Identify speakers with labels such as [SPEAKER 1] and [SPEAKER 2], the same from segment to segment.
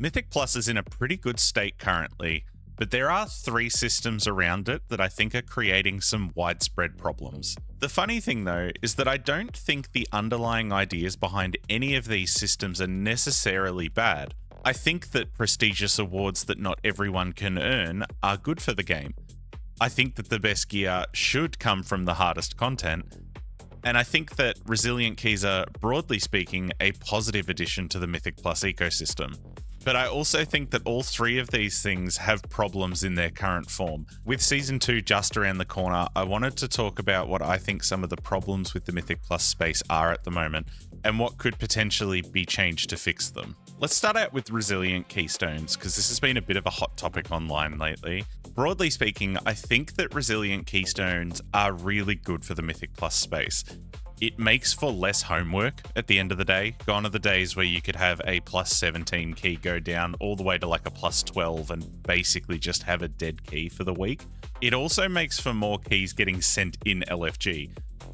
[SPEAKER 1] Mythic Plus is in a pretty good state currently, but there are 3 systems around it that I think are creating some widespread problems. The funny thing though is that I don't think the underlying ideas behind any of these systems are necessarily bad. I think that prestigious awards that not everyone can earn are good for the game. I think that the best gear should come from the hardest content, and I think that resilient keys are, broadly speaking, a positive addition to the Mythic Plus ecosystem. But I also think that all 3 of these things have problems in their current form. With Season 2 just around the corner, I wanted to talk about what I think some of the problems with the Mythic Plus space are at the moment, and what could potentially be changed to fix them. Let's start out with resilient keystones, because this has been a bit of a hot topic online lately. Broadly speaking, I think that resilient keystones are really good for the Mythic Plus space. It makes for less homework at the end of the day. Gone are the days where you could have a plus 17 key go down all the way to like a plus 12 and basically just have a dead key for the week. It also makes for more keys getting sent in LFG.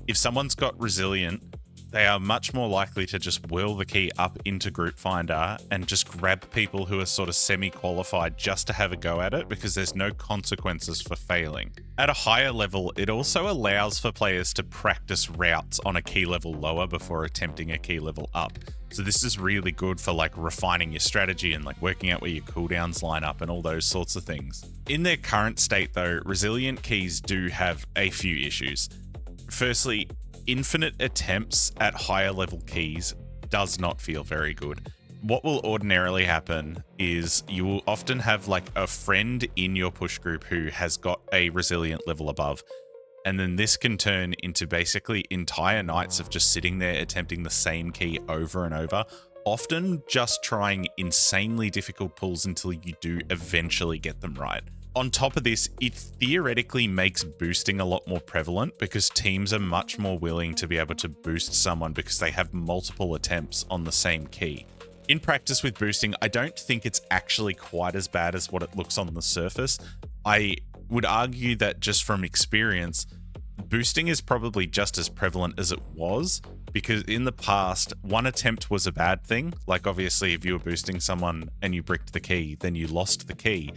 [SPEAKER 1] If someone's got resilient, they are much more likely to just whirl the key up into Group Finder and just grab people who are sort of semi-qualified just to have a go at it, because there's no consequences for failing. At a higher level, it also allows for players to practice routes on a key level lower before attempting a key level up. So this is really good for like refining your strategy and like working out where your cooldowns line up and all those sorts of things. In their current state though, resilient keys do have a few issues. Firstly, infinite attempts at higher level keys does not feel very good. What will ordinarily happen is you will often have like a friend in your push group who has got a resilient level above, and then this can turn into basically entire nights of just sitting there attempting the same key over and over, often just trying insanely difficult pulls until you do eventually get them right. On top of this, it theoretically makes boosting a lot more prevalent because teams are much more willing to be able to boost someone because they have multiple attempts on the same key. In practice with boosting, I don't think it's actually quite as bad as what it looks on the surface. I would argue that just from experience, boosting is probably just as prevalent as it was, because in the past, one attempt was a bad thing. Like obviously if you were boosting someone and you bricked the key, then you lost the key.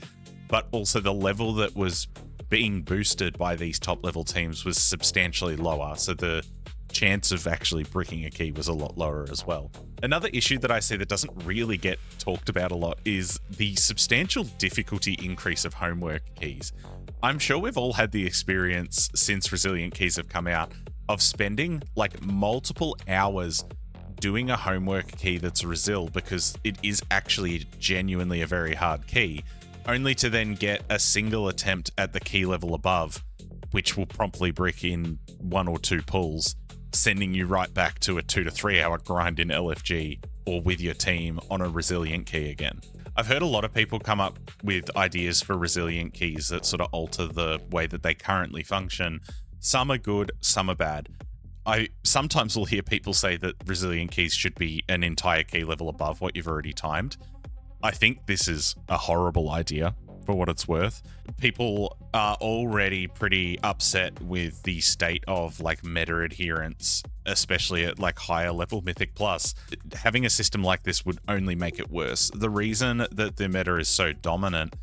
[SPEAKER 1] But also the level that was being boosted by these top level teams was substantially lower, so the chance of actually bricking a key was a lot lower as well. Another issue that I see that doesn't really get talked about a lot is the substantial difficulty increase of homework keys. I'm sure we've all had the experience since resilient keys have come out of spending like multiple hours doing a homework key that's resil because it is actually genuinely a very hard key, only to then get a single attempt at the key level above, which will promptly brick in 1 or 2 pulls, sending you right back to a 2 to 3 hour grind in LFG or with your team on a resilient key again. I've heard a lot of people come up with ideas for resilient keys that sort of alter the way that they currently function. Some are good, some are bad. I sometimes will hear people say that resilient keys should be an entire key level above what you've already timed. I think this is a horrible idea for what it's worth. People are already pretty upset with the state of like meta adherence, especially at like higher level Mythic Plus. Having a system like this would only make it worse. The reason that the meta is so dominant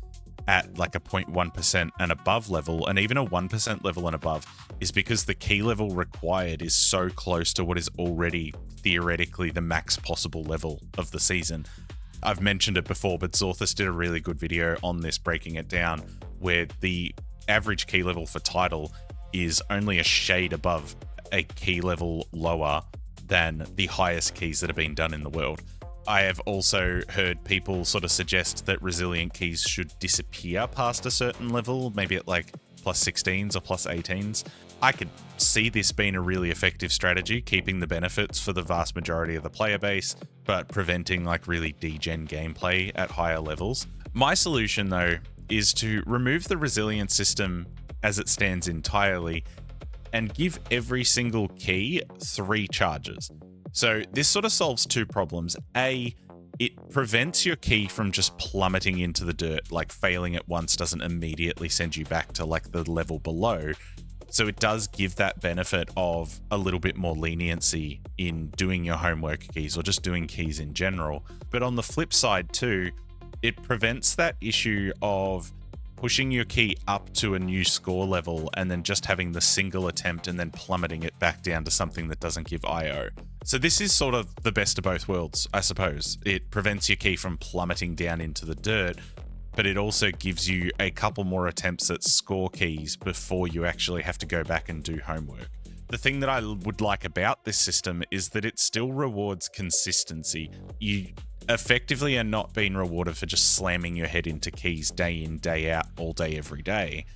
[SPEAKER 1] at like a 0.1% and above level, and even a 1% level and above, is because the key level required is so close to what is already theoretically the max possible level of the season. I've mentioned it before, but Zorthus did a really good video on this, breaking it down, where the average key level for title is only a shade above a key level lower than the highest keys that have been done in the world. I have also heard people sort of suggest that resilient keys should disappear past a certain level, maybe at like plus 16s or plus 18s. I could see this being a really effective strategy, keeping the benefits for the vast majority of the player base, but preventing like really degen gameplay at higher levels. My solution though is to remove the resilient system as it stands entirely and give every single key 3 charges. So this sort of solves 2 problems. A, it prevents your key from just plummeting into the dirt, like failing it once doesn't immediately send you back to like the level below. So it does give that benefit of a little bit more leniency in doing your homework keys or just doing keys in general. But on the flip side too, It prevents that issue of pushing your key up to a new score level and then just having the single attempt and then plummeting it back down to something that doesn't give IO. So this is sort of the best of both worlds, I suppose. It prevents your key from plummeting down into the dirt, but it also gives you a couple more attempts at score keys before you actually have to go back and do homework. The thing that I would like about this system is that it still rewards consistency. You effectively are not being rewarded for just slamming your head into keys day in, day out, all day, every day.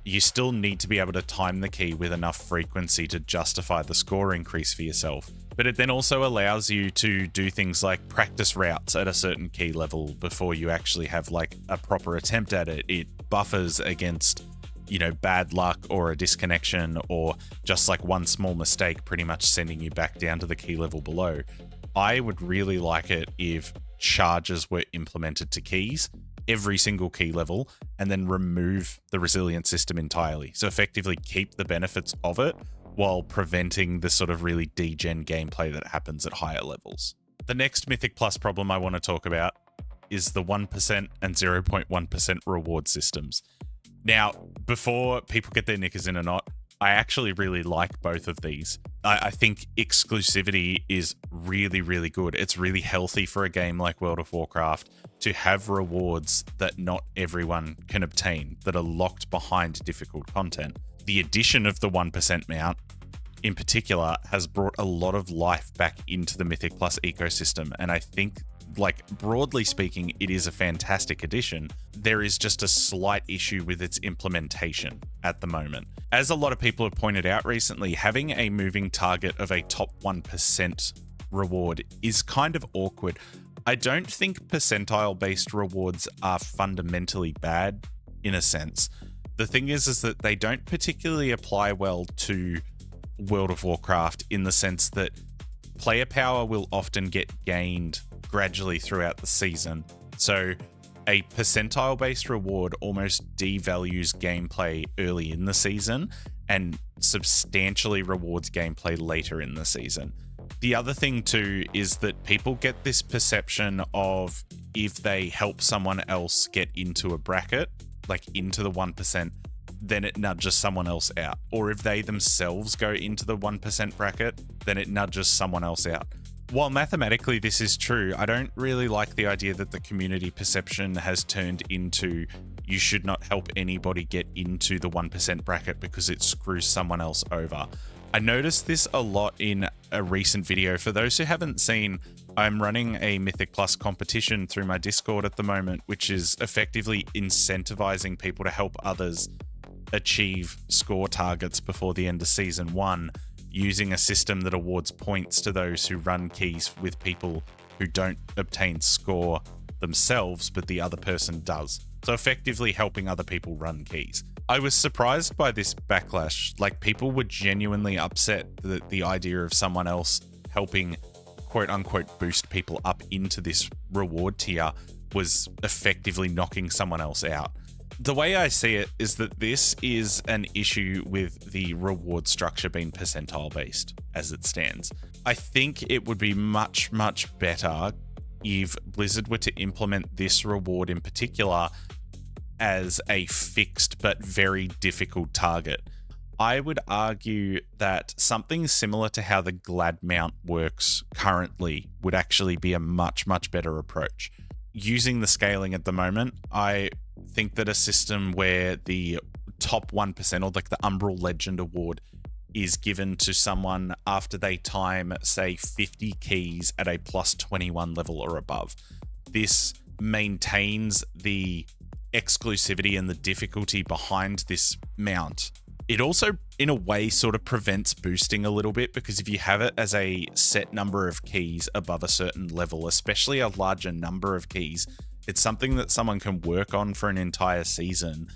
[SPEAKER 1] You still need to be able to time the key with enough frequency to justify the score increase for yourself. But it then also allows you to do things like practice routes at a certain key level before you actually have like a proper attempt at it. It buffers against, you know, bad luck or a disconnection or just like one small mistake pretty much sending you back down to the key level below. I would really like it if charges were implemented to keys, every single key level, and then remove the resilient system entirely. So effectively keep the benefits of it while preventing the sort of really degen gameplay that happens at higher levels. The next Mythic Plus problem I want to talk about is the 1% and 0.1% reward systems. Now, before people get their knickers in a knot, I actually really like both of these. I think exclusivity is really, really good. It's really healthy for a game like World of Warcraft to have rewards that not everyone can obtain, that are locked behind difficult content. The addition of the 1% mount, in particular, has brought a lot of life back into the Mythic Plus ecosystem, and I think, like, broadly speaking, it is a fantastic addition. There is just a slight issue with its implementation at the moment. As a lot of people have pointed out recently, having a moving target of a top 1% reward is kind of awkward. I don't think percentile-based rewards are fundamentally bad, in a sense. The thing is that they don't particularly apply well to World of Warcraft in the sense that player power will often get gained gradually throughout the season. So a percentile-based reward almost devalues gameplay early in the season and substantially rewards gameplay later in the season. The other thing too is that people get this perception of if they help someone else get into a bracket, like into the 1%, then it nudges someone else out. Or if they themselves go into the 1% bracket, then it nudges someone else out. While mathematically this is true, I don't really like the idea that the community perception has turned into you should not help anybody get into the 1% bracket because it screws someone else over. I noticed this a lot in a recent video. For those who haven't seen, I'm running a Mythic Plus competition through my Discord at the moment, which is effectively incentivizing people to help others achieve score targets before the end of Season 1, using a system that awards points to those who run keys with people who don't obtain score themselves, but the other person does. So effectively helping other people run keys. I was surprised by this backlash. Like, people were genuinely upset that the idea of someone else helping quote unquote boost people up into this reward tier was effectively knocking someone else out. The way I see it is that this is an issue with the reward structure being percentile based as it stands. I think it would be much, much better if Blizzard were to implement this reward in particular as a fixed but very difficult target. I would argue that something similar to how the Glad mount works currently would actually be a much, much better approach. Using the scaling at the moment, I think that a system where the top 1% or like the Umbral Legend Award is given to someone after they time, say, 50 keys at a plus 21 level or above. This maintains the exclusivity and the difficulty behind this mount. It also, in a way, sort of prevents boosting a little bit, because if you have it as a set number of keys above a certain level, especially a larger number of keys, it's something that someone can work on for an entire season,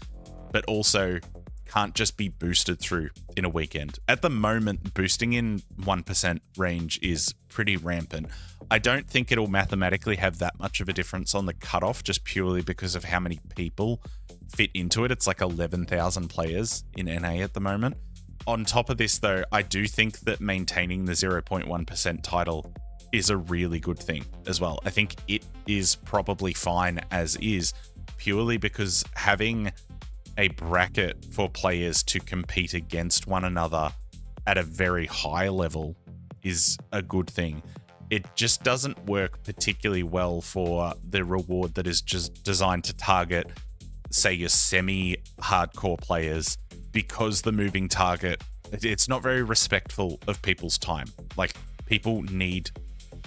[SPEAKER 1] but also can't just be boosted through in a weekend. At the moment, boosting in 1% range is pretty rampant. I don't think it'll mathematically have that much of a difference on the cutoff, just purely because of how many people fit into it. It's like 11,000 players in NA at the moment. On top of this, though, I do think that maintaining the 0.1% title is a really good thing as well. I think it is probably fine as is, purely because having a bracket for players to compete against one another at a very high level is a good thing. It just doesn't work particularly well for the reward that is just designed to target, say, your semi-hardcore players, because the moving target, it's not very respectful of people's time. Like, people need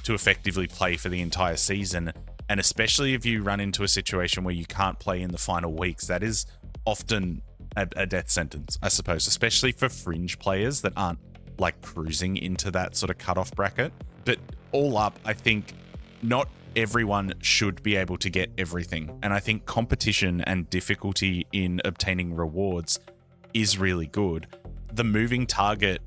[SPEAKER 1] to effectively play for the entire season, and especially if you run into a situation where you can't play in the final weeks, that is often a death sentence, I suppose, especially for fringe players that aren't like cruising into that sort of cutoff bracket. But all up, I think not everyone should be able to get everything. And I think competition and difficulty in obtaining rewards is really good. The moving target,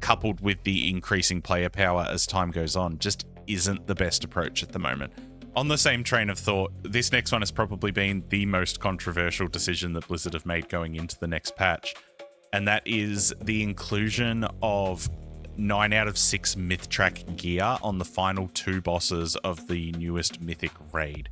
[SPEAKER 1] coupled with the increasing player power as time goes on, just isn't the best approach at the moment. On the same train of thought, this next one has probably been the most controversial decision that Blizzard have made going into the next patch, and that is the inclusion of 9 out of 6 myth track gear on the final 2 bosses of the newest Mythic Raid.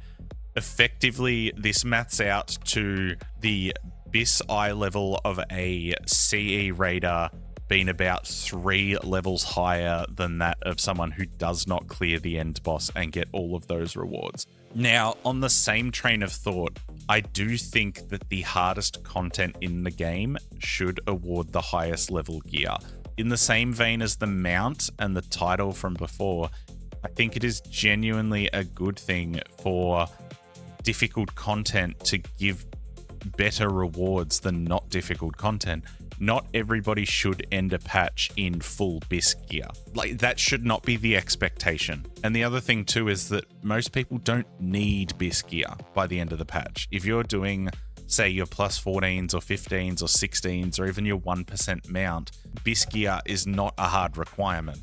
[SPEAKER 1] Effectively, this maths out to the BIS eye level of a CE raider being about 3 levels higher than that of someone who does not clear the end boss and get all of those rewards. Now, on the same train of thought, I do think that the hardest content in the game should award the highest level gear. In the same vein as the mount and the title from before, I think it is genuinely a good thing for difficult content to give better rewards than not difficult content. Not everybody should end a patch in full BIS gear. Like, that should not be the expectation. And the other thing too is that most people don't need BIS gear by the end of the patch. If you're doing, say, your plus 14s or 15s or 16s or even your 1% mount, BIS gear is not a hard requirement.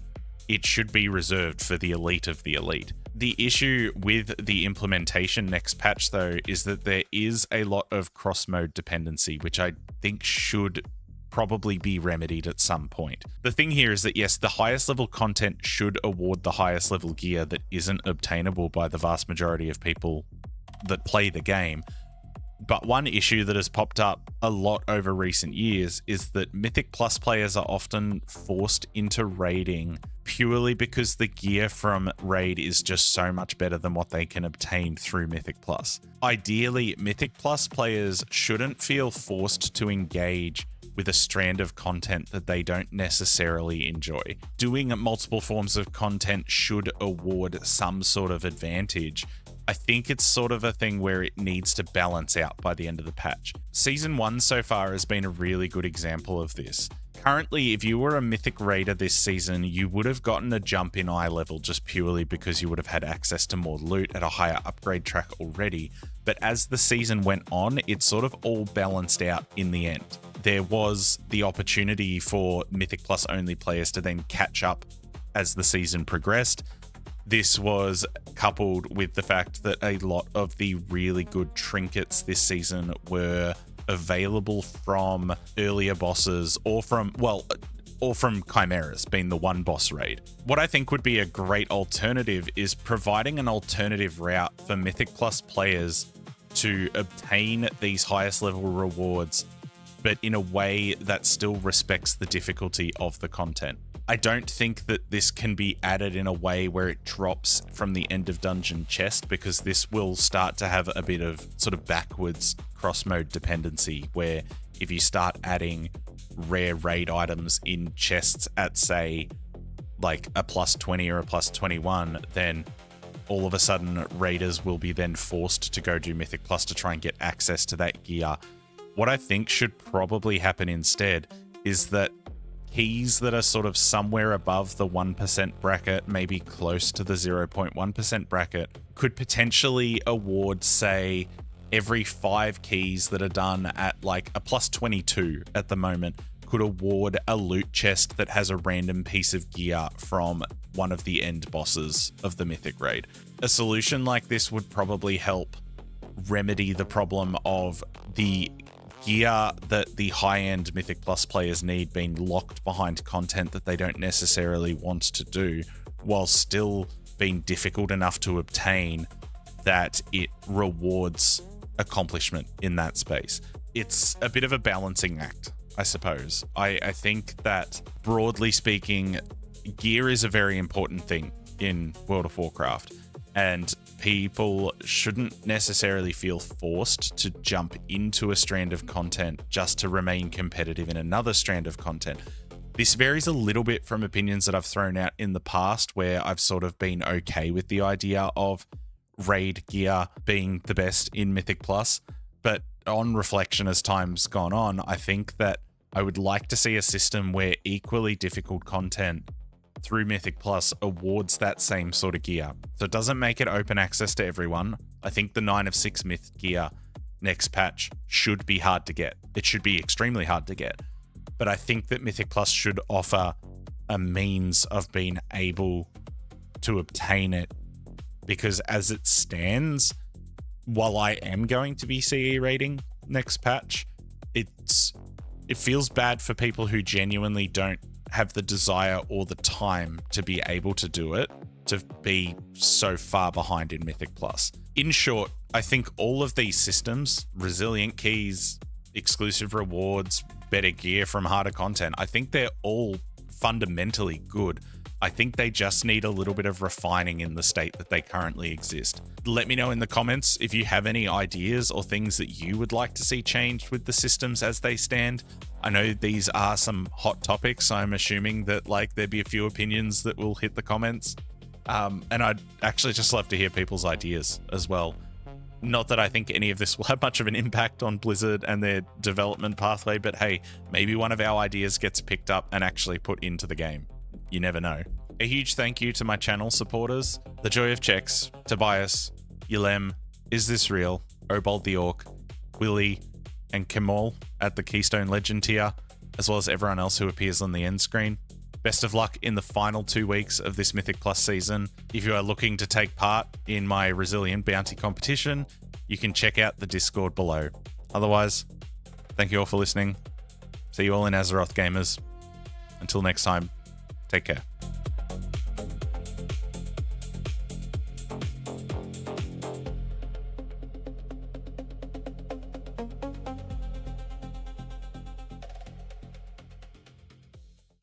[SPEAKER 1] It should be reserved for the elite of the elite. The issue with the implementation next patch, though, is that there is a lot of cross-mode dependency, which I think should probably be remedied at some point. The thing here is that, yes, the highest level content should award the highest level gear that isn't obtainable by the vast majority of people that play the game. But one issue that has popped up a lot over recent years is that Mythic Plus players are often forced into raiding purely because the gear from Raid is just so much better than what they can obtain through Mythic Plus. Ideally, Mythic Plus players shouldn't feel forced to engage with a strand of content that they don't necessarily enjoy. Doing multiple forms of content should award some sort of advantage. I think it's sort of a thing where it needs to balance out by the end of the patch. Season 1 so far has been a really good example of this. Currently, if you were a Mythic Raider this season, you would have gotten a jump in eye level just purely because you would have had access to more loot at a higher upgrade track already. But as the season went on, it sort of all balanced out in the end. There was the opportunity for Mythic Plus only players to then catch up as the season progressed. This was coupled with the fact that a lot of the really good trinkets this season were available from earlier bosses or from chimeras, being the one boss raid. What I think would be a great alternative is providing an alternative route for Mythic Plus players to obtain these highest level rewards, but in a way that still respects the difficulty of the content. I don't think that this can be added in a way where it drops from the end of dungeon chest, because this will start to have a bit of sort of backwards cross-mode dependency, where if you start adding rare raid items in chests at, say, like a plus 20 or a plus 21, then all of a sudden raiders will be then forced to go do Mythic Plus to try and get access to that gear. What I think should probably happen instead is that keys that are sort of somewhere above the 1% bracket, maybe close to the 0.1% bracket, could potentially award, say, every 5 keys that are done at like a plus 22 at the moment, could award a loot chest that has a random piece of gear from one of the end bosses of the Mythic Raid. A solution like this would probably help remedy the problem of the gear that the high-end Mythic Plus players need being locked behind content that they don't necessarily want to do, while still being difficult enough to obtain that it rewards accomplishment in that space. It's a bit of a balancing act, I suppose. I think that, broadly speaking, gear is a very important thing in World of Warcraft, and people shouldn't necessarily feel forced to jump into a strand of content just to remain competitive in another strand of content. This varies a little bit from opinions that I've thrown out in the past, where I've sort of been okay with the idea of raid gear being the best in Mythic Plus. But on reflection, as time's gone on, I think that I would like to see a system where equally difficult content through Mythic Plus awards that same sort of gear. So it doesn't make it open access to everyone. I think the 9 of 6 Myth gear next patch should be hard to get. It should be extremely hard to get. But I think that Mythic Plus should offer a means of being able to obtain it, because as it stands, while I am going to be CE rating next patch, it feels bad for people who genuinely don't have the desire or the time to be able to do it, to be so far behind in Mythic Plus. In short, I think all of these systems, resilient keys, exclusive rewards, better gear from harder content, I think they're all fundamentally good. I think they just need a little bit of refining in the state that they currently exist. Let me know in the comments if you have any ideas or things that you would like to see changed with the systems as they stand. I know these are some hot topics. I'm assuming that there'd be a few opinions that will hit the comments. And I'd actually just love to hear people's ideas as well. Not that I think any of this will have much of an impact on Blizzard and their development pathway, but hey, maybe one of our ideas gets picked up and actually put into the game. You never know. A huge thank you to my channel supporters, The Joy of Checks, Tobias, Yulem, Is This Real, Obold the Orc, Willie, and Kemal at the Keystone Legend tier, as well as everyone else who appears on the end screen. Best of luck in the final 2 weeks of this Mythic Plus season. If you are looking to take part in my Resilient Bounty competition, you can check out the Discord below. Otherwise, thank you all for listening. See you all in Azeroth, gamers. Until next time, take care.